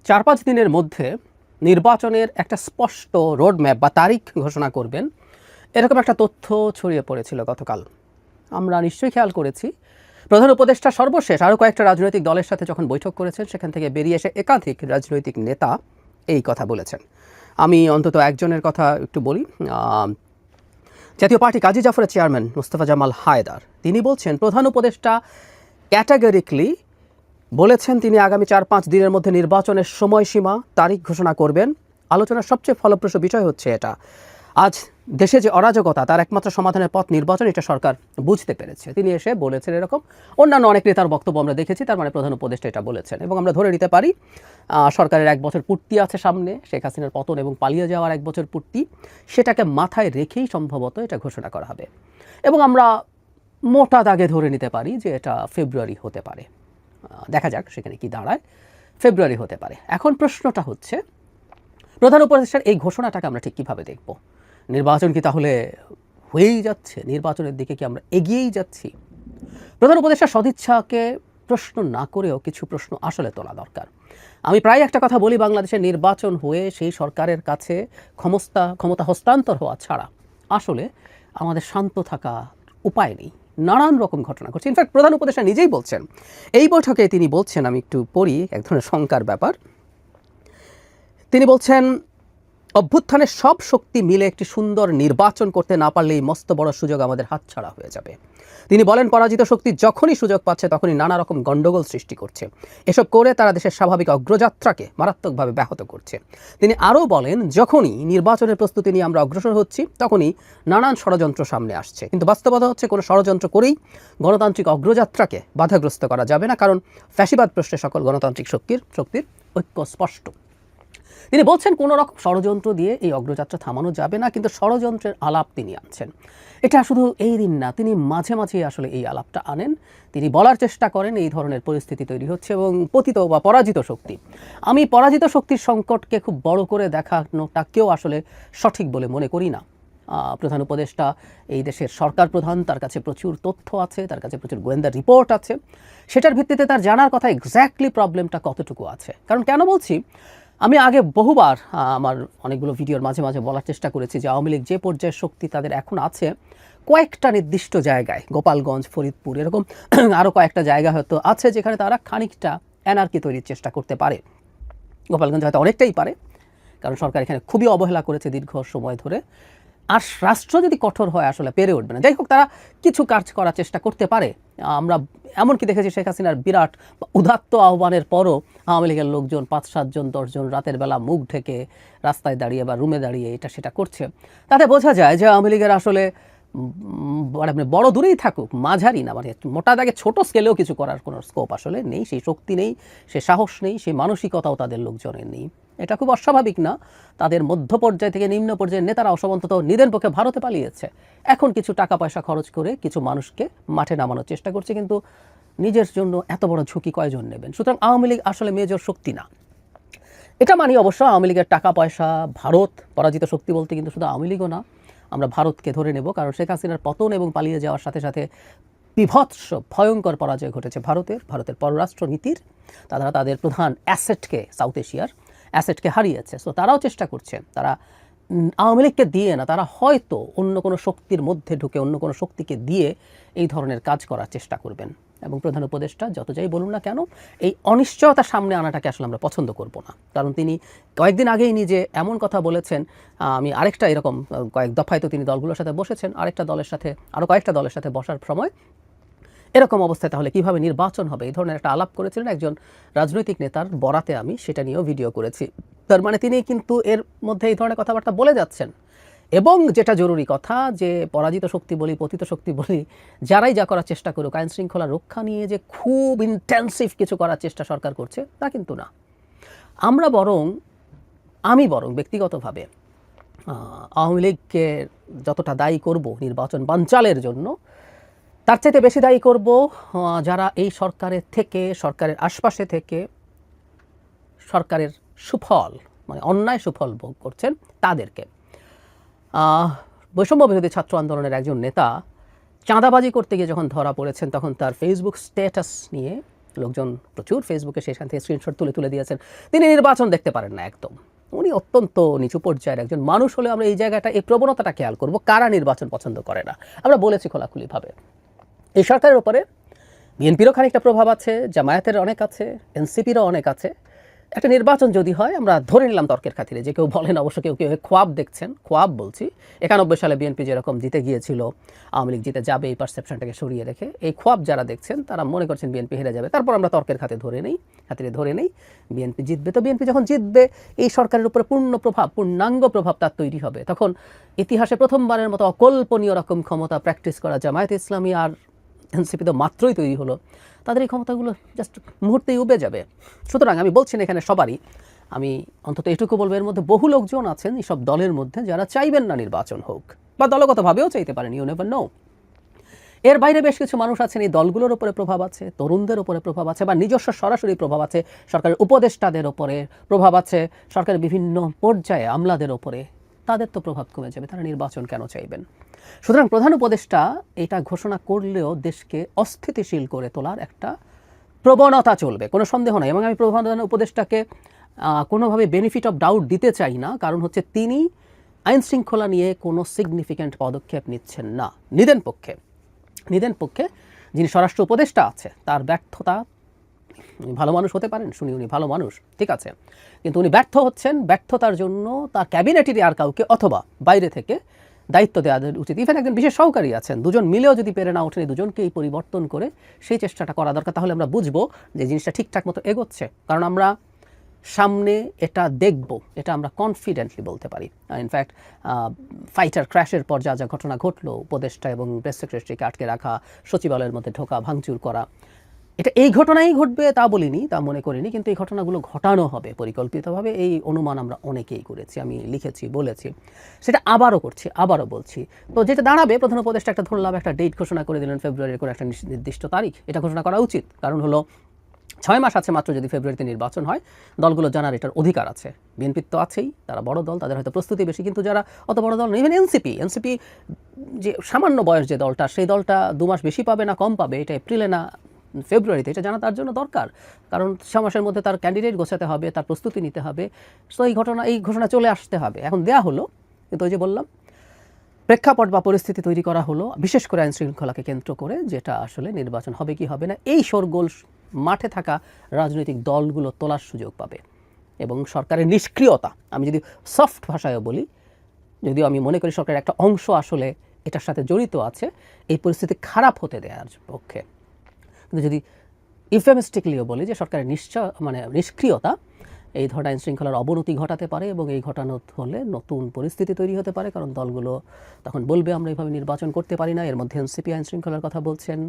4-5 দিনের মধ্যে নির্বাচনের একটা স্পষ্ট রোডম্যাপ বা তারিখ ঘোষণা করবেন, এরকম একটা তথ্য ছড়িয়ে পড়েছিল গতকাল। আমরা নিশ্চয়ই খেয়াল করেছি, প্রধান উপদেষ্টা সর্বশেষ আরও কয়েকটা রাজনৈতিক দলের সাথে যখন বৈঠক করেছেন, সেখান থেকে বেরিয়ে এসে একাধিক রাজনৈতিক নেতা এই কথা বলেছেন। আমি অন্তত একজনের কথা একটু বলি। জাতীয় পার্টি কাজী জাফরের চেয়ারম্যান মুস্তফা জামাল হায়দার, তিনি বলছেন প্রধান উপদেষ্টা ক্যাটাগরিক্যালি বলেছেন তিনি আগামী 4-5 দিনের মধ্যে নির্বাচনের সময়সীমা তারিখ ঘোষণা করবেন। আলোচনার সবচেয়ে ফলপ্রসূ বিষয় হচ্ছে এটা, আজ দেশে যে অরাজকতা তার একমাত্র সমাধানের পথ নির্বাচন, এটা সরকার বুঝতে পেরেছে। তিনি এসে বলেছেন এরকম। অন্যান্য অনেক নেতার বক্তব্য আমরা দেখেছি, তার মানে প্রধান উপদেষ্টা এটা বলেছেন। এবং আমরা ধরে নিতে পারি সরকারের 1 বছর পূর্তি আছে সামনে, শেখ হাসিনার পতন এবং পালিয়ে যাওয়ার 1 বছর পূর্তি, সেটাকে মাথায় রেখেই সম্ভবত এটা ঘোষণা করা হবে। এবং আমরা মোটা দাগে ধরে নিতে পারি যে এটা ফেব্রুয়ারি হতে পারে। দেখা যাক সেখানে কি দাঁড়ায়, ফেব্রুয়ারি হতে পারে। এখন প্রশ্নটা হচ্ছে, প্রধান উপদেষ্টার এই ঘোষণাটাকে আমরা ঠিক কীভাবে দেখব? নির্বাচন কি তাহলে হয়েই যাচ্ছে? নির্বাচনের দিকে কি আমরা এগিয়েই যাচ্ছি? প্রধান উপদেষ্টার সদিচ্ছাকে প্রশ্ন না করেও কিছু প্রশ্ন আসলে তোলা দরকার। আমি প্রায় একটা কথা বলি, বাংলাদেশের নির্বাচন হয়ে সেই সরকারের কাছে ক্ষমতা হস্তান্তর হওয়া ছাড়া আসলে আমাদের শান্ত থাকা উপায় নেই। নানান রকম ঘটনা ঘটছে। ইনফ্যাক্ট প্রধান উপদেষ্টা নিজেই বলছেন, এই বৈঠকে তিনি বলছেন, আমি একটু পড়ি, এক ধরনের শঙ্কার ব্যাপার। তিনি বলছেন, অভ্যুত্থানের সব শক্তি মিলে একটি সুন্দর নির্বাচন করতে না পারলেই মস্ত বড় সুযোগ আমাদের হাতছাড়া হয়ে যাবে। তিনি বলেন, পরাজিত শক্তি যখনই সুযোগ পাচ্ছে তখনই নানা রকম গণ্ডগোল সৃষ্টি করছে। এসব করে তারা দেশের স্বাভাবিক অগ্রযাত্রাকে মারাত্মকভাবে ব্যাহত করছে। তিনি আরও বলেন, যখনই নির্বাচনের প্রস্তুতি নিয়ে আমরা অগ্রসর হচ্ছি তখনই নানান ষড়যন্ত্র সামনে আসছে। কিন্তু বাস্তবতা হচ্ছে, কোনো ষড়যন্ত্র করেই গণতান্ত্রিক অগ্রযাত্রাকে বাধাগ্রস্ত করা যাবে না, কারণ ফ্যাসিবাদ প্রশ্নে সকল গণতান্ত্রিক শক্তির ঐক্য স্পষ্ট। তিনি বলছেন, কোনো রকম ষড়যন্ত্র দিয়ে এই অগ্রযাত্রা থামানো যাবে না, কিন্তু ষড়যন্ত্রের আলাপ তিনি আনছেন। এটা শুধু এই দিন না, তিনি মাঝে মাঝে আসলে এই আলাপটা আনেন। তিনি বলার চেষ্টা করেন এই ধরনের পরিস্থিতি তৈরি হচ্ছে এবং পতিত বা পরাজিত শক্তি, আমি পরাজিত শক্তির সংকটকে খুব বড় করে দেখানোটাকেও আসলে সঠিক বলে মনে করি না। প্রধান উপদেষ্টা এই দেশের সরকার প্রধান, তার কাছে প্রচুর তথ্য আছে, তার কাছে প্রচুর গোয়েন্দা রিপোর্ট আছে, সেটার ভিত্তিতে তার জানার কথা এক্স্যাক্টলি প্রবলেমটা কতটুকু আছে। কারণ কেন বলছি, আমি আগে বহুবার আমার অনেকগুলো ভিডিওর মাঝে মাঝে বলার চেষ্টা করেছি যে আওয়ামী লীগ যে পর্যায়ের শক্তি তাদের এখন আছে, কয়েকটা নির্দিষ্ট জায়গায়, গোপালগঞ্জ, ফরিদপুর, এরকম আরও কয়েকটা জায়গা হয়তো আছে যেখানে তারা খানিকটা অ্যানার্কি তৈরির চেষ্টা করতে পারে। গোপালগঞ্জ হয়তো অনেকটাই পারে, কারণ সরকার এখানে খুবই অবহেলা করেছে দীর্ঘ সময় ধরে। আর রাষ্ট্র যদি কঠোর হয় আসলে পেরে উঠবে না। যাই হোক, তারা কিছু কাজ করার চেষ্টা করতে পারে। আমরা এমনকি দেখেছি শেখ হাসিনার বিরাট উদাত্ত আহ্বানের পরও আওয়ামী লীগের লোকজন 5-7 জন 10 জন রাতের বেলা মুখ ঢেকে রাস্তায় দাঁড়িয়ে বা রুমে দাঁড়িয়ে এটা সেটা করছে। তাতে বোঝা যায় যে আওয়ামী লীগের আসলে মানে বড় দূরেই থাকুক, মাঝারি না, মানে মোটা দাগে ছোট স্কেলেও কিছু করার কোনো স্কোপ আসলে নেই, সেই শক্তি নেই, সে সাহস নেই, সেই মানসিকতাও তাদের লোকজনের নেই। এটা খুব অস্বাভাবিক না? তাদের মধ্য পর্যায় থেকে নিম্ন পর্যায়ের নেতারাও অন্তত নিদেন পক্ষে ভারতে পালিয়েছে, এখন কিছু টাকা পয়সা খরচ করে কিছু মানুষকে মাঠে নামানোর চেষ্টা করছে, কিন্তু নিজের জন্য এত বড় ঝুঁকি কয়জন নেবেন? সুতরাং আওয়ামী লীগ আসলে মেজর শক্তি না। এটা মানি অবশ্য আওয়ামী লীগের টাকা পয়সা, ভারত পরাজিত শক্তি বলতে কিন্তু শুধু আওয়ামী লীগও না, আমরা ভারতকে ধরে নেব, কারণ শেখ হাসিনার পতন এবং পালিয়ে যাওয়ার সাথে সাথে বিভৎস ভয়ঙ্কর পরাজয় ঘটেছে ভারতের পররাষ্ট্র নীতির। তারা তাদের প্রধান অ্যাসেটকে, সাউথ এশিয়ার অ্যাসেটকে হারিয়েছে। সো তারাও চেষ্টা করছে, তারা আওয়ামী লীগকে দিয়ে না, তারা হয়তো অন্য কোনো শক্তির মধ্যে ঢুকে অন্য কোনো শক্তিকে দিয়ে এই ধরনের কাজ করার চেষ্টা করবেন। এবং প্রধান উপদেষ্টা যত যাই বলুন না কেন, এই অনিশ্চয়তা সামনে আনাটাকে আসলে আমরা পছন্দ করব না। কারণ তিনি কয়েকদিন আগেই নিজে এমন কথা বলেছেন, আমি আরেকটা এরকম কয়েক দফায় তো তিনি দলগুলোর সাথে বসেছেন, আরেকটা দলের সাথে আরও কয়েকটা দলের সাথে বসার সময় এরকম অবস্থায় তাহলে কীভাবে নির্বাচন হবে, এই ধরনের একটা আলাপ করেছিলেন একজন রাজনৈতিক নেতার বরাতে। আমি সেটা নিয়েও ভিডিও করেছি। তার মানে তিনি কিন্তু এর মধ্যে এই ধরনের কথাবার্তা বলে যাচ্ছেন। এবং যেটা জরুরি কথা, যে পরাজিত শক্তি বলি, পতিত শক্তি বলি, যারাই যা করার চেষ্টা করুক, আইন শৃঙ্খলা রক্ষা নিয়ে যে খুব ইন্টেন্সিভ কিছু করার চেষ্টা সরকার করছে তা কিন্তু না। আমি বরং ব্যক্তিগতভাবে আওয়ামী লীগকে যতটা দায়ী করব নির্বাচন বানচালের জন্য, তার চাইতে বেশি দায়ী করব যারা এই সরকারের থেকে, সরকারের আশপাশে থেকে সরকারের সুফল, মানে অন্যায় সুফল ভোগ করছেন তাদেরকে। বৈষম্য বিরোধী ছাত্র আন্দোলনের একজন নেতা চাঁদাবাজি করতে গিয়ে যখন ধরা পড়েছেন, তখন তার ফেসবুক স্ট্যাটাস নিয়ে লোকজন প্রচুর ফেসবুকে সেখান থেকে স্ক্রিনশট তুলে দিয়েছেন। তিনি নির্বাচন দেখতে পারেন না একদম। উনি অত্যন্ত নিচু পর্যায়ের একজন মানুষ হলে আমরা এই জায়গাটা, এই প্রবণতাটা খেয়াল করব, কারা নির্বাচন পছন্দ করে না। আমরা বলেছি খোলাখুলিভাবে এই সরকারের উপরে বিএনপিরও খানিকটা প্রভাব আছে, জামায়াতের অনেক আছে, এনসিপিরও অনেক আছে। একটা নির্বাচন যদি হয়, আমরা ধরে নিলাম তর্কের খাতিরে, যে কেউ বলেন অবশ্য কেউ খোয়াব দেখছেন, খোয়াব বলছি, 91 সালে বিএনপি যেরকম জিতে গিয়েছিল, আওয়ামী লীগ জিতে যাবে এই পারসেপশনটাকে সরিয়ে রেখে, এই খোয়াব যারা দেখছেন তারা মনে করছেন বিএনপি হেরে যাবে। তারপর আমরা তর্কের খাতিরে ধরে নেই বিএনপি জিতবে। তো বিএনপি যখন জিতবে, এই সরকারের উপরে পূর্ণাঙ্গ প্রভাব তার তৈরি হবে। তখন ইতিহাসে প্রথমবারের মতো অকল্পনীয় রকম ক্ষমতা প্র্যাকটিস করা জামায়াত ইসলামী আর এনসিপি তো মাত্রই তৈরি হলো, তাদের এই ক্ষমতাগুলো জাস্ট মুহূর্তেই উবে যাবে। সুতরাং আমি বলছি না এখানে সবারই, আমি অন্তত এটুকু বলবো, এর মধ্যে বহু লোকজন আছেন এইসব দলের মধ্যে যারা চাইবেন না নির্বাচন হোক, বা দলগতভাবেও চাইতে পারেন, ইউ নেভার নো। এর বাইরে বেশ কিছু মানুষ আছেন, এই দলগুলোর উপরে প্রভাব আছে, তরুণদের উপরে প্রভাব আছে, বা নিজস্ব সরাসরি প্রভাব আছে, সরকারের উপদেষ্টাদের উপরে প্রভাব আছে, সরকারের বিভিন্ন পর্যায়ে আমলাদের উপরে। তাদের তো প্রভাব কমে যাবে, তারা নির্বাচন কেন চাইবেন? সুতরাং প্রধান উপদেষ্টা এটা ঘোষণা করলেও দেশকে অস্থিতিশীল করে তোলার একটা প্রবণতা চলবে, কোনো সন্দেহ নাই। এবং আমি প্রধান উপদেষ্টাকে কোনোভাবে বেনিফিট অফ ডাউট দিতে চাই না, কারণ হচ্ছে তিনি আইন শৃঙ্খলা নিয়ে কোনো সিগনিফিক্যান্ট পদক্ষেপ নিচ্ছেন না। নিদেন পক্ষে যিনি স্বরাষ্ট্র উপদেষ্টা আছে, তার ব্যর্থতা, ভালো মানুষ হতে পারেন, শুনি উনি ভালো মানুষ, ঠিক আছে, কিন্তু উনি ব্যর্থ হচ্ছেন। ব্যর্থতার জন্য তার ক্যাবিনেটেরই আর কাউকে অথবা বাইরে থেকে দায়িত্ব দেওয়া উচিত। ইভেন একজন বিশেষ সহকারী আছেন, দুজন মিলেও যদি পেরে না ওঠেন, দুজনকেই পরিবর্তন করে সেই চেষ্টাটা করা দরকার। তাহলে আমরা বুঝবো যে জিনিসটা ঠিকঠাক মতো এগোচ্ছে, কারণ আমরা সামনে এটা দেখব, এটা আমরা কনফিডেন্টলি বলতে পারি। ইনফ্যাক্ট ফাইটার ক্র্যাশের পর যা ঘটনা ঘটলো, উপদেষ্টা এবং প্রেস সেক্রেটারিকে আটকে রাখা, সচিবালয়ের মধ্যে ঢোকা, ভাঙচুর করা, এটা এই ঘটনাই ঘটবে তা বলিনি, তা মনে করিনি, কিন্তু এই ঘটনাগুলো ঘটানো হবে পরিকল্পিতভাবে, এই অনুমান আমরা অনেকেই করেছি, আমি লিখেছি, বলেছি, সেটা আবারও করছি, আবারও বলছি। তো যেটা দাঁড়াবে, প্রধান উপদেষ্টা একটা ধরলাম, একটা ডেট ঘোষণা করে দিলেন ফেব্রুয়ারির করে একটা নির্দিষ্ট তারিখ, এটা ঘোষণা করা উচিত। কারণ হলো 6 মাস আছে মাত্র, যদি ফেব্রুয়ারিতে নির্বাচন হয়, দলগুলো জানার এটার অধিকার আছে। বিএনপির তো আছেই, তারা বড় দল, তাদের হয়তো প্রস্তুতি বেশি, কিন্তু যারা অত বড় দল, ইভেন এনসিপি যে সামান্য বয়স যে দলটা, সেই দলটা 2 মাস বেশি পাবে না কম পাবে, এটা এপ্রিলে না ফেব্রুয়ারিতে, এটা জানা তার জন্য দরকার। কারণ 6 মাসের মধ্যে তার ক্যান্ডিডেট গোছাতে হবে, তার প্রস্তুতি নিতে হবে। সো এই ঘোষণা চলে আসতে হবে। এখন দেয়া হলো, কিন্তু ওই যে বললাম, প্রেক্ষাপট বা পরিস্থিতি তৈরি করা হলো, বিশেষ করে আইন শৃঙ্খলাকে কেন্দ্র করে, যেটা আসলে নির্বাচন হবে কি হবে না, এই শোরগোল মাঠে থাকা রাজনৈতিক দলগুলো তোলার সুযোগ পাবে। এবং সরকারের নিষ্ক্রিয়তা, আমি যদি সফট ভাষায়ও বলি, যদিও আমি মনে করি সরকারের একটা অংশ আসলে এটার সাথে জড়িত আছে, এই পরিস্থিতি খারাপ হতে দেওয়ার পক্ষে। কিন্তু যদি ইউফেমিস্টিকলিও বলি যে সরকারের নিষ্ক্রিয়তা এই ধরনের আইন শৃঙ্খলার অবনতি ঘটাতে পারে, এবং এই ঘটানো হলে নতুন পরিস্থিতি তৈরি হতে পারে। কারণ দলগুলো তখন বলবে আমরা এইভাবে নির্বাচন করতে পারি না। এর মধ্যে এনসিপি আইন শৃঙ্খলার কথা বলছেন,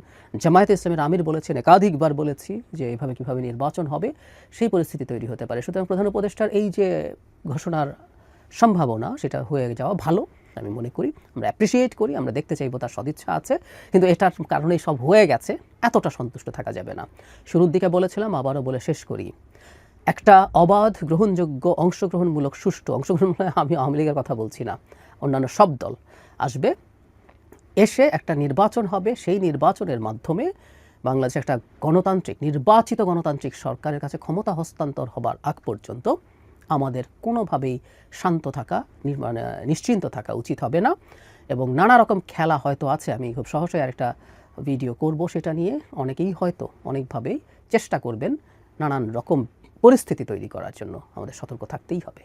জামায়াতে ইসলামের আমির বলেছেন, একাধিকবার বলেছি যে এইভাবে কীভাবে নির্বাচন হবে, সেই পরিস্থিতি তৈরি হতে পারে। সুতরাং প্রধান উপদেষ্টার এই যে ঘোষণার সম্ভাবনা, সেটা হয়ে যাওয়া ভালো আমি মনে করি, আমরা অ্যাপ্রিসিয়েট করি, আমরা দেখতে চাইবো, তার সদিচ্ছা আছে। কিন্তু এটার কারণেই সব হয়ে গেছে, এতটা সন্তুষ্ট থাকা যাবে না। শুরুর দিকে বলেছিলাম, আবারও বলে শেষ করি, একটা অবাধ, গ্রহণযোগ্য, অংশগ্রহণমূলক, সুষ্ঠু অংশগ্রহণ, আমি আওয়ামী লীগের কথা বলছি না, অন্যান্য সব দল আসবে, এসে একটা নির্বাচন হবে। সেই নির্বাচনের মাধ্যমে বাংলাদেশে একটা নির্বাচিত গণতান্ত্রিক সরকারের কাছে ক্ষমতা হস্তান্তর হবার আগ পর্যন্ত আমাদের কোনোভাবেই শান্ত থাকা, নিশ্চিন্ত থাকা উচিত হবে না। এবং নানা রকম খেলা হয়তো আছে, আমি খুব সহজেই আরেকটা ভিডিও করব সেটা নিয়ে। অনেকেই হয়তো অনেকভাবেই চেষ্টা করবেন নানান রকম পরিস্থিতি তৈরি করার জন্য, আমাদের সতর্ক থাকতেই হবে।